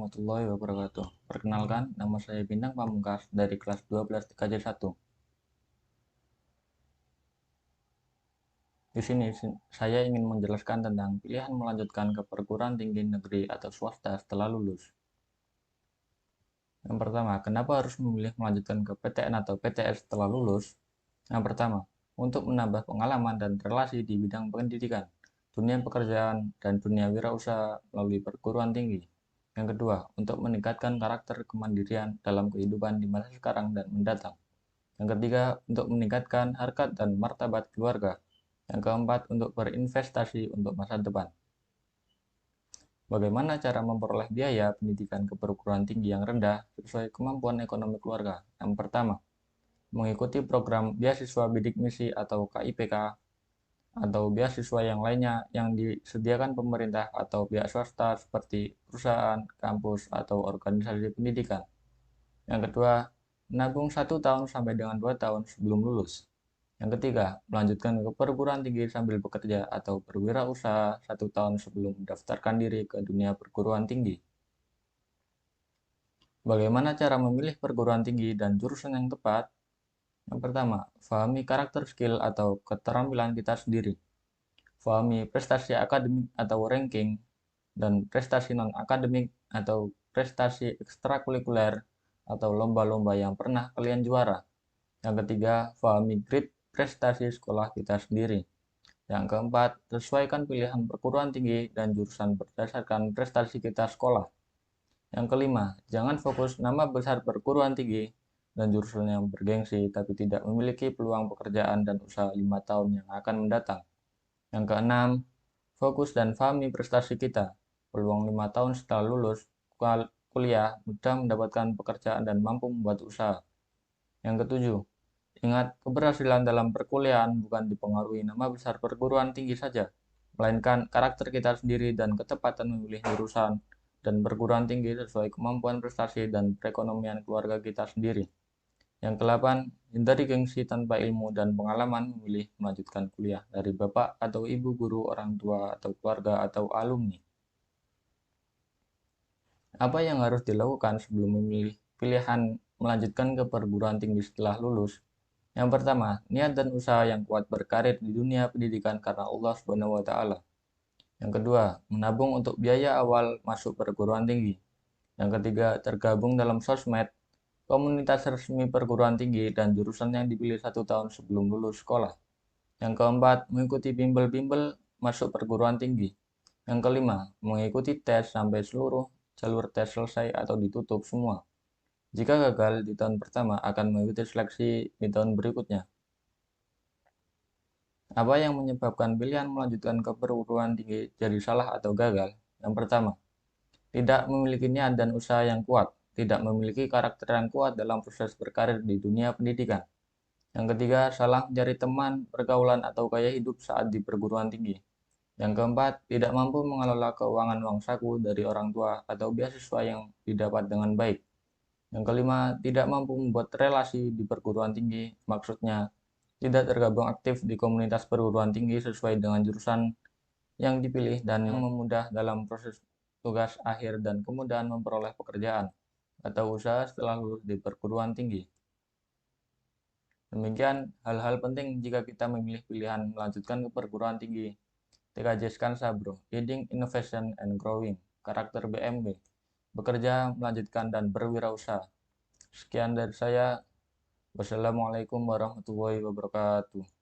warahmatullahi wabarakatuh. Perkenalkan, nama saya Bintang Pamungkas dari kelas 12 TKJ1. Di sini saya ingin menjelaskan tentang pilihan melanjutkan ke perguruan tinggi negeri atau swasta setelah lulus. Yang pertama, kenapa harus memilih melanjutkan ke PTN atau PTS setelah lulus? Yang pertama, untuk menambah pengalaman dan relasi di bidang pendidikan, dunia pekerjaan, dan dunia wirausaha melalui perguruan tinggi. Yang kedua, untuk meningkatkan karakter kemandirian dalam kehidupan di masa sekarang dan mendatang. Yang ketiga, untuk meningkatkan harkat dan martabat keluarga. Yang keempat, untuk berinvestasi untuk masa depan. Bagaimana cara memperoleh biaya pendidikan ke perguruan tinggi yang rendah sesuai kemampuan ekonomi keluarga? Yang pertama, mengikuti program beasiswa bidik misi atau KIPK atau beasiswa yang lainnya yang disediakan pemerintah atau pihak swasta seperti perusahaan, kampus, atau organisasi pendidikan. Yang kedua, menabung 1 tahun sampai dengan 2 tahun sebelum lulus. Yang ketiga, melanjutkan ke perguruan tinggi sambil bekerja atau berwirausaha 1 tahun sebelum mendaftarkan diri ke dunia perguruan tinggi. Bagaimana cara memilih perguruan tinggi dan jurusan yang tepat? Yang pertama, pahami karakter skill atau keterampilan kita sendiri. Pahami prestasi akademik atau ranking, dan prestasi non-akademik atau prestasi ekstrakurikuler atau lomba-lomba yang pernah kalian juara. Yang ketiga, pahami grade prestasi sekolah kita sendiri. Yang keempat, sesuaikan pilihan perguruan tinggi dan jurusan berdasarkan prestasi kita sekolah. Yang kelima, jangan fokus nama besar perguruan tinggi dan jurusan yang bergengsi tapi tidak memiliki peluang pekerjaan dan usaha 5 tahun yang akan mendatang. Yang keenam, fokus dan pahami prestasi kita. Peluang 5 tahun setelah lulus kuliah mudah mendapatkan pekerjaan dan mampu membuat usaha. Yang ketujuh, ingat keberhasilan dalam perkuliahan bukan dipengaruhi nama besar perguruan tinggi saja, melainkan karakter kita sendiri dan ketepatan memilih jurusan dan perguruan tinggi sesuai kemampuan prestasi dan perekonomian keluarga kita sendiri. Yang kedelapan, hindari gengsi tanpa ilmu dan pengalaman memilih melanjutkan kuliah dari bapak atau ibu guru, orang tua, atau keluarga, atau alumni. Apa yang harus dilakukan sebelum memilih pilihan melanjutkan ke perguruan tinggi setelah lulus? Yang pertama, niat dan usaha yang kuat berkarir di dunia pendidikan karena Allah Subhanahu wa taala. Yang kedua, menabung untuk biaya awal masuk perguruan tinggi. Yang ketiga, tergabung dalam sosmed, komunitas resmi perguruan tinggi, dan jurusan yang dipilih 1 tahun sebelum lulus sekolah. Yang keempat, mengikuti bimbel-bimbel masuk perguruan tinggi. Yang kelima, mengikuti tes sampai seluruh jalur tes selesai atau ditutup semua. Jika gagal di tahun pertama, akan mengikuti seleksi di tahun berikutnya. Apa yang menyebabkan pilihan melanjutkan ke perguruan tinggi jadi salah atau gagal? Yang pertama, tidak memiliki niat dan usaha yang kuat, tidak memiliki karakter yang kuat dalam proses berkarir di dunia pendidikan. Yang ketiga, salah mencari teman, pergaulan, atau gaya hidup saat di perguruan tinggi. Yang keempat, tidak mampu mengelola keuangan uang saku dari orang tua atau beasiswa yang didapat dengan baik. Yang kelima, tidak mampu membuat relasi di perguruan tinggi, maksudnya tidak tergabung aktif di komunitas perguruan tinggi sesuai dengan jurusan yang dipilih dan yang memudah dalam proses tugas akhir dan kemudahan memperoleh pekerjaan atau usaha setelah lulus di perguruan tinggi. Demikian hal-hal penting jika kita memilih pilihan melanjutkan ke perguruan tinggi. TKJ Skansa Bro, Leading Innovation and Growing, karakter BMB, bekerja, melanjutkan, dan berwirausaha. Sekian dari saya. Wassalamualaikum warahmatullahi wabarakatuh.